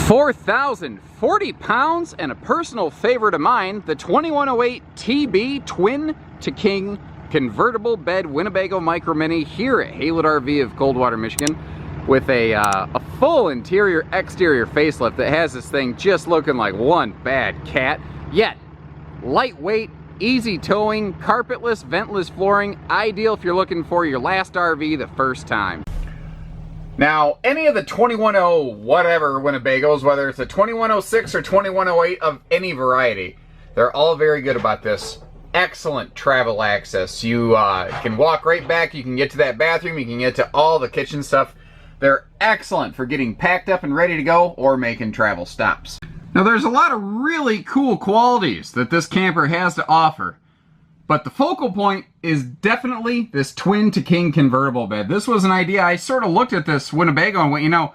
4,040 pounds and a personal favorite of mine, the 2108 TB Twin to King Convertible Bed Winnebago Micro Mini here at Haylett RV of Coldwater, Michigan, with a full interior exterior facelift that has this thing just looking like one bad cat, yet lightweight, easy towing, carpetless, ventless flooring, ideal if you're looking for your last RV the first time. Now, any of the 2100 whatever Winnebagos, whether it's a 2106 or 2108 of any variety, they're all very good about this. Excellent travel access. You can walk right back, you can get to that bathroom, you can get to all the kitchen stuff. They're excellent for getting packed up and ready to go or making travel stops. Now, there's a lot of really cool qualities that this camper has to offer, but the focal point is definitely this twin to king convertible bed. This was an idea. I sort of looked at this Winnebago and went, you know,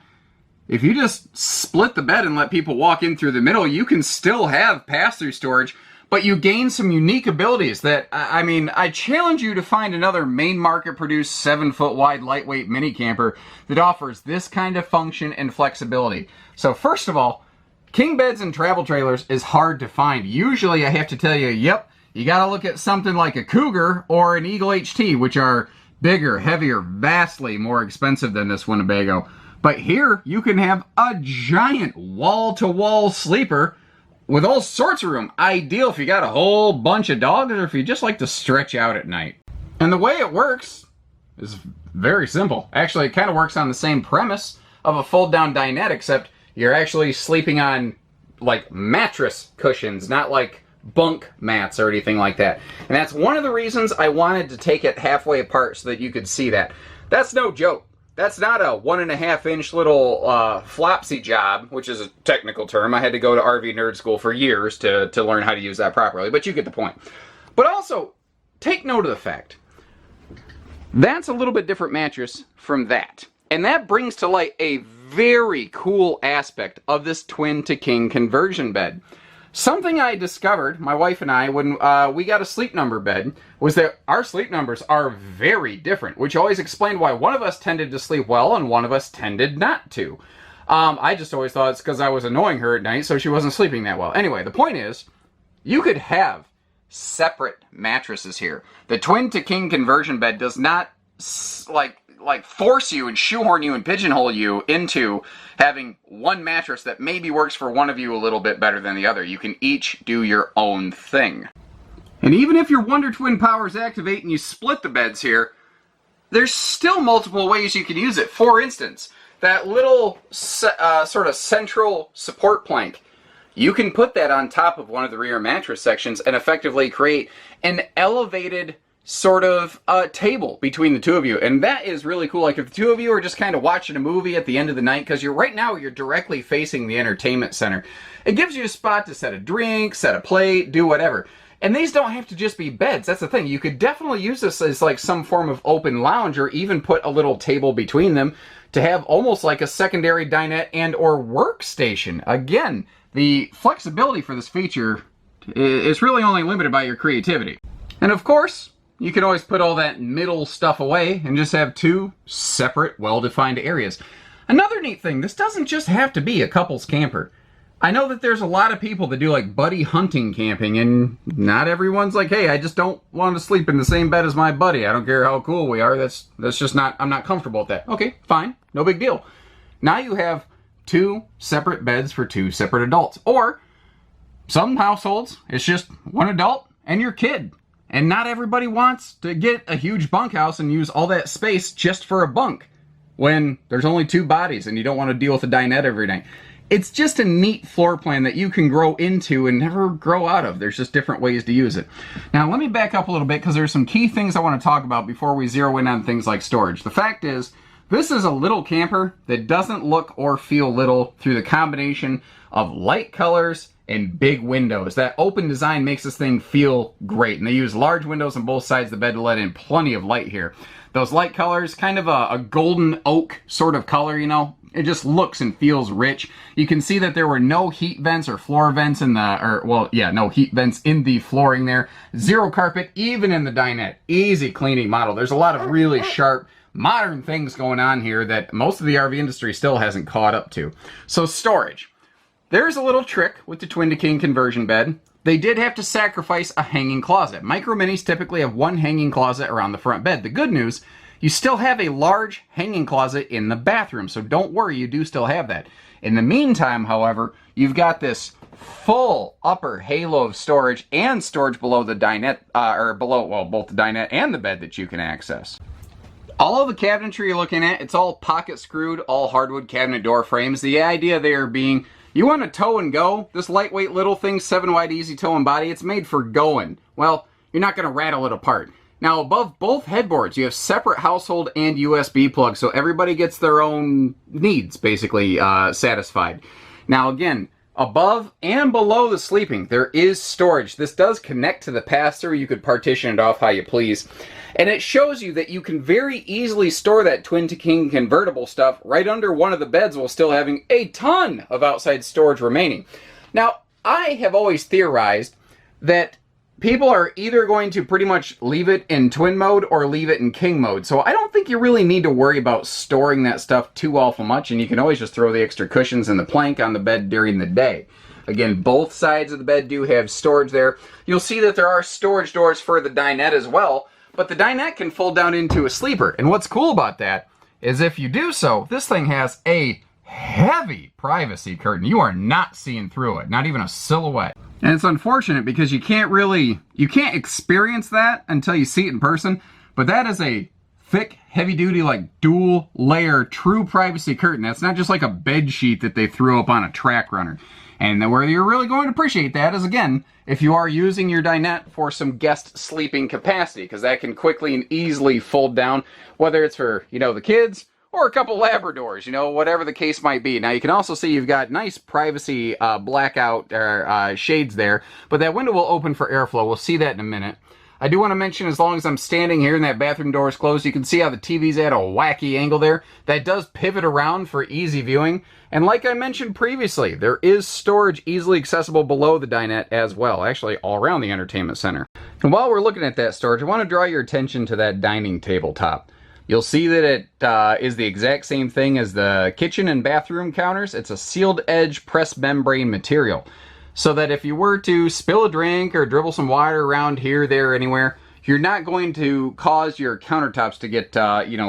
if you just split the bed and let people walk in through the middle, you can still have pass-through storage, but you gain some unique abilities that, I mean, I challenge you to find another main market produced 7-foot wide lightweight mini camper that offers this kind of function and flexibility. So first of all, king beds and travel trailers is hard to find. Usually I have to tell you, yep, you gotta look at something like a Cougar or an Eagle HT, which are bigger, heavier, vastly more expensive than this Winnebago. But here, you can have a giant wall-to-wall sleeper with all sorts of room. Ideal if you got a whole bunch of dogs or if you just like to stretch out at night. And the way it works is very simple. Actually, it kind of works on the same premise of a fold-down dinette, except you're actually sleeping on, like, mattress cushions, not like bunk mats or anything like that. And that's one of the reasons I wanted to take it halfway apart so that you could see that. That's no joke. That's not a 1.5-inch little flopsy job, which is a technical term. I had to go to RV nerd school for years to learn how to use that properly, but you get the point. But also, take note of the fact, that's a little bit different mattress from that. And that brings to light a very cool aspect of this twin to king conversion bed. Something I discovered, my wife and I, when we got a sleep number bed, was that our sleep numbers are very different, which always explained why one of us tended to sleep well and one of us tended not to. I just always thought it's because I was annoying her at night, so she wasn't sleeping that well. Anyway, the point is, you could have separate mattresses here. The twin to king conversion bed does not, like force you and shoehorn you and pigeonhole you into having one mattress that maybe works for one of you a little bit better than the other. You can each do your own thing. And even if your Wonder Twin powers activate and you split the beds here, there's still multiple ways you can use it. For instance, that little sort of central support plank, you can put that on top of one of the rear mattress sections and effectively create an elevated sort of table between the two of you. And that is really cool. Like if the two of you are just kind of watching a movie at the end of the night, because right now you're directly facing the entertainment center. It gives you a spot to set a drink, set a plate, do whatever. And these don't have to just be beds. That's the thing. You could definitely use this as like some form of open lounge, or even put a little table between them to have almost like a secondary dinette and or workstation. Again, the flexibility for this feature is really only limited by your creativity. And of course, you can always put all that middle stuff away and just have two separate, well-defined areas. Another neat thing, this doesn't just have to be a couple's camper. I know that there's a lot of people that do like buddy hunting camping, and not everyone's like, hey, I just don't want to sleep in the same bed as my buddy. I don't care how cool we are. That's just not, I'm not comfortable with that. Okay, fine, no big deal. Now you have two separate beds for two separate adults. Or some households, it's just one adult and your kid. And not everybody wants to get a huge bunkhouse and use all that space just for a bunk when there's only two bodies and you don't want to deal with a dinette every night. It's just a neat floor plan that you can grow into and never grow out of. There's just different ways to use it. Now, let me back up a little bit because there's some key things I want to talk about before we zero in on things like storage. The fact is, this is a little camper that doesn't look or feel little through the combination of light colors and big windows. That open design makes this thing feel great. And they use large windows on both sides of the bed to let in plenty of light here. Those light colors, kind of a golden oak sort of color, you know. It just looks and feels rich. You can see that there were no heat vents or floor vents in the, no heat vents in the flooring there. Zero carpet, even in the dinette. Easy cleaning model. There's a lot of really sharp, modern things going on here that most of the RV industry still hasn't caught up to. So storage. There's a little trick with the twin to king conversion bed. They did have to sacrifice a hanging closet. Micro Minis typically have one hanging closet around the front bed. The good news, you still have a large hanging closet in the bathroom, so don't worry, you do still have that. In the meantime, however, you've got this full upper halo of storage and storage below the dinette, or below, well, both the dinette and the bed that you can access. All of the cabinetry you're looking at, it's all pocket screwed, all hardwood cabinet door frames. The idea there being, you want to tow and go, this lightweight little thing, 7-wide easy tow and body, it's made for going. Well, you're not going to rattle it apart. Now, above both headboards, you have separate household and USB plugs, so everybody gets their own needs, basically, satisfied. Now, again, above and below the sleeping, there is storage. This does connect to the pass-through. You could partition it off how you please. And it shows you that you can very easily store that twin-to-king convertible stuff right under one of the beds while still having a ton of outside storage remaining. Now, I have always theorized that people are either going to pretty much leave it in twin mode or leave it in king mode. So I don't think you really need to worry about storing that stuff too awful much, and you can always just throw the extra cushions and the plank on the bed during the day. Again, both sides of the bed do have storage there. You'll see that there are storage doors for the dinette as well, but the dinette can fold down into a sleeper. And what's cool about that is if you do so, this thing has a heavy privacy curtain. You are not seeing through it, not even a silhouette. And it's unfortunate because you can't experience that until you see it in person, but that is a thick, heavy-duty, like dual-layer true privacy curtain. That's not just like a bed sheet that they threw up on a track runner. And where you're really going to appreciate that is, again, if you are using your dinette for some guest sleeping capacity, because that can quickly and easily fold down, whether it's for, the kids, or a couple Labradors, whatever the case might be. Now, you can also see you've got nice privacy blackout shades there, but that window will open for airflow. We'll see that in a minute. I do want to mention, as long as I'm standing here and that bathroom door is closed, you can see how the TV's at a wacky angle there. That does pivot around for easy viewing. And like I mentioned previously, there is storage easily accessible below the dinette as well, actually all around the entertainment center. And while we're looking at that storage, I want to draw your attention to that dining tabletop. You'll see that it is the exact same thing as the kitchen and bathroom counters. It's a sealed edge press membrane material, so that if you were to spill a drink or dribble some water around here, there, anywhere, you're not going to cause your countertops to get,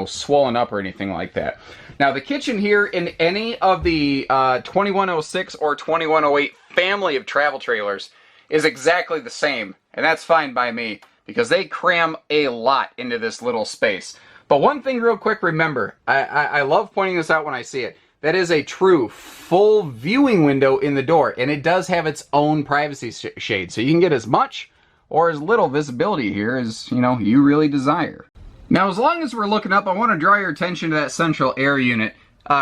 swollen up or anything like that. Now, the kitchen here in any of the 2106 or 2108 family of travel trailers is exactly the same, and that's fine by me, because they cram a lot into this little space. But one thing real quick, remember, I love pointing this out when I see it. That is a true full viewing window in the door, and it does have its own privacy shade, so you can get as much or as little visibility here as, you really desire. Now, as long as we're looking up, I want to draw your attention to that central air unit.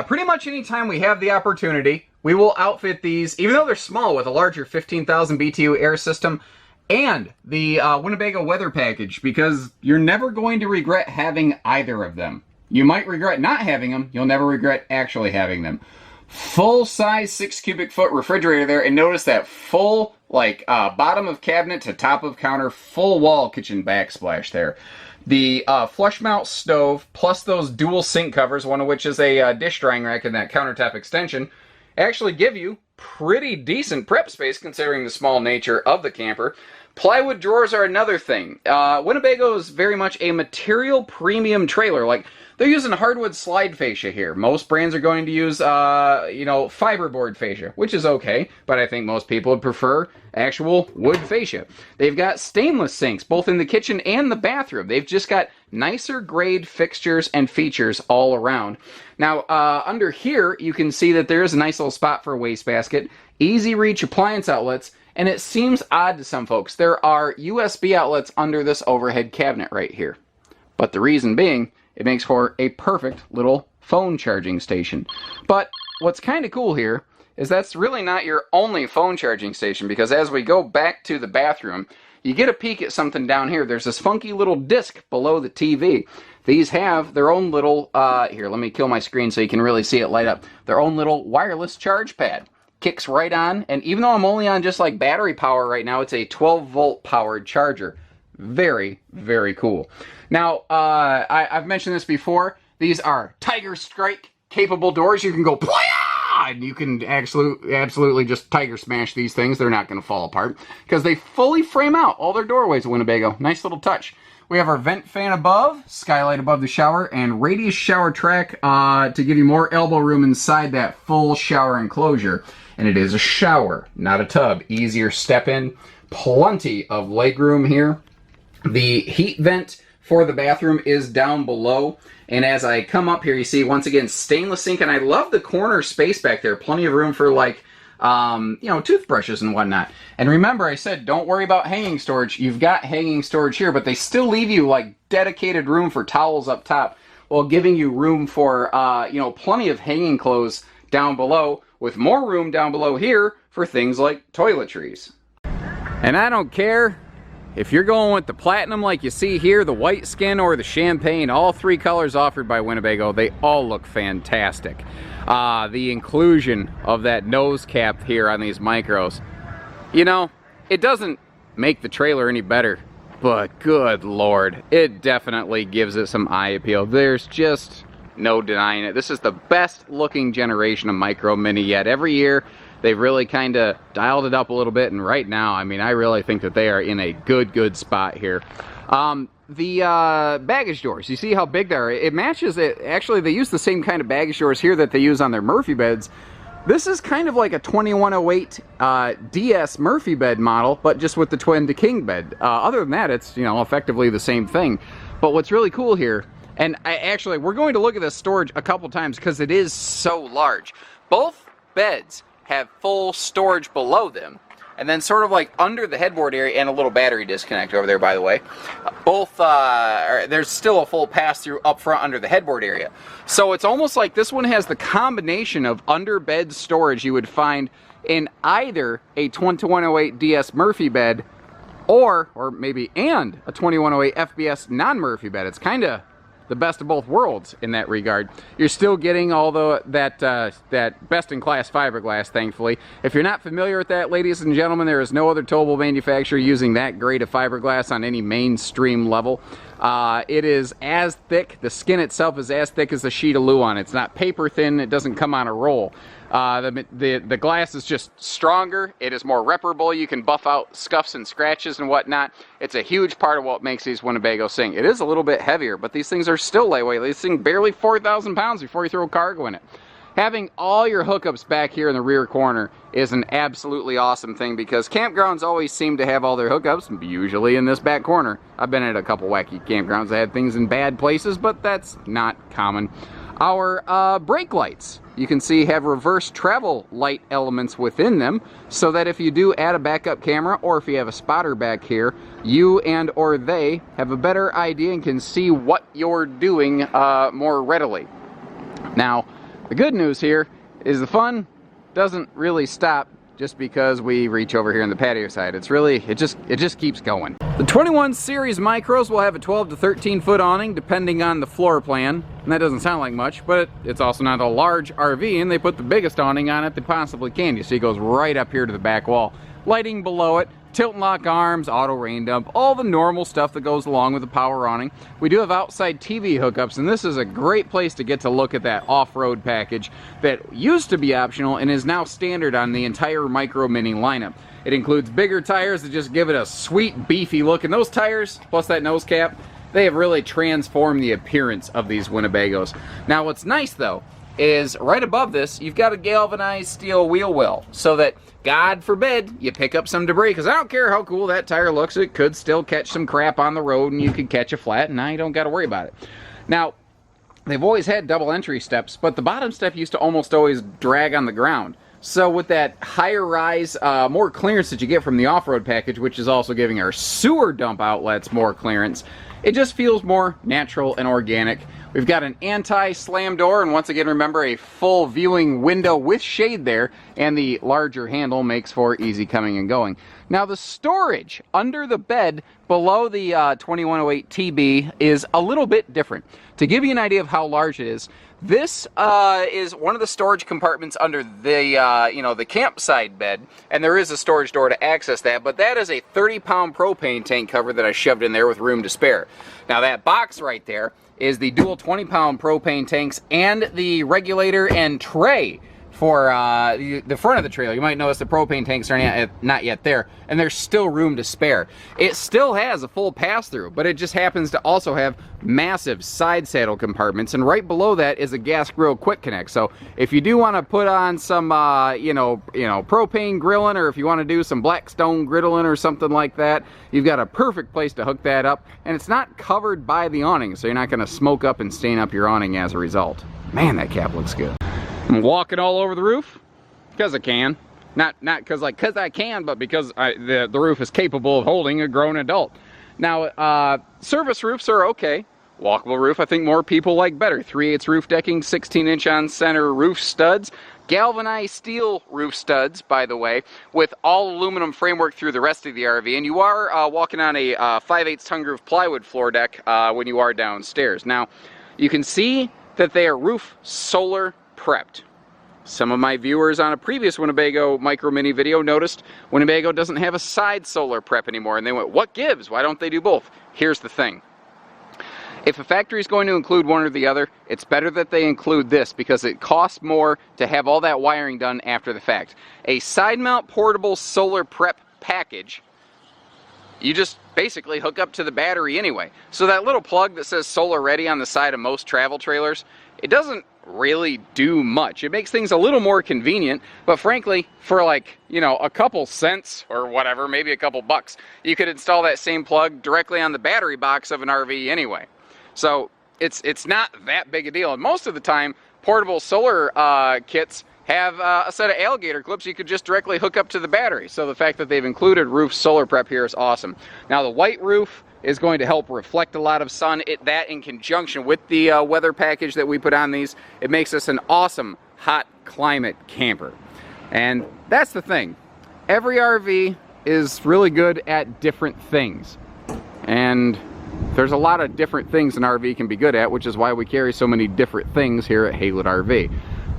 Pretty much anytime we have the opportunity, we will outfit these, even though they're small, with a larger 15,000 BTU air system and the Winnebago weather package, because you're never going to regret having either of them. You might regret not having them. You'll never regret actually having them. Full-size 6 cubic foot refrigerator there, and notice that full, bottom of cabinet to top of counter, full wall kitchen backsplash there. The flush mount stove, plus those dual sink covers, one of which is a dish drying rack and that countertop extension, actually give you pretty decent prep space considering the small nature of the camper. Plywood drawers are another thing. Winnebago is very much a material premium trailer. They're using hardwood slide fascia here. Most brands are going to use, fiberboard fascia, which is okay, but I think most people would prefer actual wood fascia. They've got stainless sinks, both in the kitchen and the bathroom. They've just got nicer grade fixtures and features all around. Now, under here, you can see that there is a nice little spot for a wastebasket, easy reach appliance outlets, and it seems odd to some folks. There are USB outlets under this overhead cabinet right here. But the reason being, it makes for a perfect little phone charging station. But what's kind of cool here is that's really not your only phone charging station, because as we go back to the bathroom, you get a peek at something down here. There's this funky little disc below the TV. These have their own little, here, let me kill my screen so you can really see it light up, their own little wireless charge pad. Kicks right on, and even though I'm only on just battery power right now, it's a 12-volt powered charger. Very, very cool. Now, I've mentioned this before. These are Tiger Strike capable doors. You can go God, you can absolutely just tiger smash these things. They're not going to fall apart because they fully frame out all their doorways at Winnebago. Nice little touch. We have our vent fan above, skylight above the shower, and radius shower track to give you more elbow room inside that full shower enclosure. And it is a shower, not a tub. Easier step in. Plenty of legroom here. The heat vent for the bathroom is down below. And as I come up here, you see, once again, stainless sink. And I love the corner space back there. Plenty of room for, like, you know, toothbrushes and whatnot. And remember, I said, don't worry about hanging storage. You've got hanging storage here, but they still leave you, like, dedicated room for towels up top, while giving you room for, you know, plenty of hanging clothes down below, with more room down below here for things like toiletries. And I don't care if you're going with the platinum like you see here, the white skin, or the champagne, all three colors offered by Winnebago, they all look fantastic. The inclusion of that nose cap here on these micros, you know, it doesn't make the trailer any better, but good Lord, it definitely gives it some eye appeal. There's just no denying it. This is the best looking generation of Micro Mini yet. Every year they've really kind of dialed it up a little bit, and right now, I mean, I really think that they are in a good spot here. The baggage doors, you see how big they are? It matches it. Actually, they use the same kind of baggage doors here that they use on their Murphy beds. This is kind of like a 2108 DS Murphy bed model, but just with the twin to king bed. Other than that, it's, you know, effectively the same thing. But what's really cool here, and we're going to look at this storage a couple times because it is so large. Both beds have full storage below them, and then sort of like under the headboard area, and a little battery disconnect over there, by the way. There's still a full pass-through up front under the headboard area. So it's almost like this one has the combination of under-bed storage you would find in either a 2108 DS Murphy bed or maybe a 2108 FBS non-Murphy bed. It's kind of the best of both worlds in that regard. You're still getting all that best-in-class fiberglass, thankfully. If you're not familiar with that, ladies and gentlemen, there is no other towable manufacturer using that grade of fiberglass on any mainstream level. It is as thick, the skin itself is as thick as a sheet of Luan. It's not paper thin, it doesn't come on a roll. The glass is just stronger, it is more reparable, you can buff out scuffs and scratches and whatnot. It's a huge part of what makes these Winnebago sing. It is a little bit heavier, but these things are still lightweight. These things barely 4,000 pounds before you throw cargo in it. Having all your hookups back here in the rear corner is an absolutely awesome thing, because campgrounds always seem to have all their hookups, usually in this back corner. I've been at a couple wacky campgrounds that had things in bad places, but that's not common. Our brake lights, you can see, have reverse travel light elements within them, so that if you do add a backup camera, or if you have a spotter back here, you and or they have a better idea and can see what you're doing more readily. Now, the good news here is the fun doesn't really stop just because we reach over here on the patio side. It's really, it just keeps going. The 21 series micros will have a 12 to 13 foot awning depending on the floor plan. And that doesn't sound like much, but it's also not a large RV, and they put the biggest awning on it they possibly can. You see it goes right up here to the back wall. Lighting below it, tilt and lock arms, auto rain dump, all the normal stuff that goes along with the power awning. We do have outside TV hookups, and this is a great place to get to look at that off-road package that used to be optional and is now standard on the entire Micro Mini lineup. It includes bigger tires that just give it a sweet, beefy look, and those tires, plus that nose cap, they have really transformed the appearance of these Winnebagos. Now, what's nice, though, is right above this, you've got a galvanized steel wheel well, so that, God forbid, you pick up some debris, because I don't care how cool that tire looks, it could still catch some crap on the road, and you could catch a flat, and now you don't got to worry about it. Now, they've always had double entry steps, but the bottom step used to almost always drag on the ground. So with that higher rise, more clearance that you get from the off-road package, which is also giving our sewer dump outlets more clearance, it just feels more natural and organic. We've got an anti-slam door, and once again, remember, a full viewing window with shade there, and the larger handle makes for easy coming and going. Now, the storage under the bed below the 2108 TB is a little bit different. To give you an idea of how large it is, this is one of the storage compartments under the, the campsite bed, and there is a storage door to access that, but that is a 30-pound propane tank cover that I shoved in there with room to spare. Now, that box right there is the dual 20-pound propane tanks and the regulator and tray for the front of the trailer. You might notice the propane tanks are not yet there, and there's still room to spare. It still has a full pass-through, but it just happens to also have massive side saddle compartments, and right below that is a gas grill quick connect. So if you do want to put on some you know, propane grilling, or if you want to do some Blackstone griddling or something like that, you've got a perfect place to hook that up, and it's not covered by the awning, so you're not going to smoke up and stain up your awning as a result. Man, that cap looks good. I'm walking all over the roof because I can. Not because I can, but because the roof is capable of holding a grown adult. Now, surface roofs are okay. Walkable roof, I think more people like better. 3/8 roof decking, 16-inch on center roof studs. Galvanized steel roof studs, by the way, with all aluminum framework through the rest of the RV. And you are walking on a 5/8 tongue groove plywood floor deck when you are downstairs. Now, you can see that they are roof solar prepped. Some of my viewers on a previous Winnebago Micro Mini video noticed Winnebago doesn't have a side solar prep anymore, and they went, what gives? Why don't they do both? Here's the thing. If a factory is going to include one or the other, it's better that they include this because it costs more to have all that wiring done after the fact. A side mount portable solar prep package, you just basically hook up to the battery anyway. So that little plug that says solar ready on the side of most travel trailers, it doesn't really do much. It makes things a little more convenient, but frankly, for like, you know, a couple cents or whatever, maybe a couple bucks, you could install that same plug directly on the battery box of an RV anyway. So it's not that big a deal. And most of the time, portable solar kits have a set of alligator clips you could just directly hook up to the battery. So the fact that they've included roof solar prep here is awesome. Now the white roof is going to help reflect a lot of sun. That in conjunction with the weather package that we put on these, it makes us an awesome hot climate camper. And that's the thing. Every RV is really good at different things. And there's a lot of different things an RV can be good at, which is why we carry so many different things here at Haylett RV.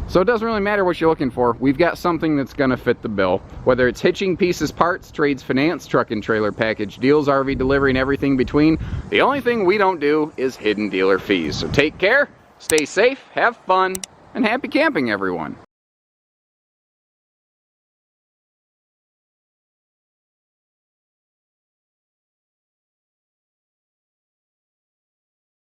So it doesn't really matter what you're looking for. We've got something that's going to fit the bill. Whether it's hitching, pieces, parts, trades, finance, truck and trailer package deals, RV delivery, and everything between, the only thing we don't do is hidden dealer fees. So take care, stay safe, have fun, and happy camping, everyone.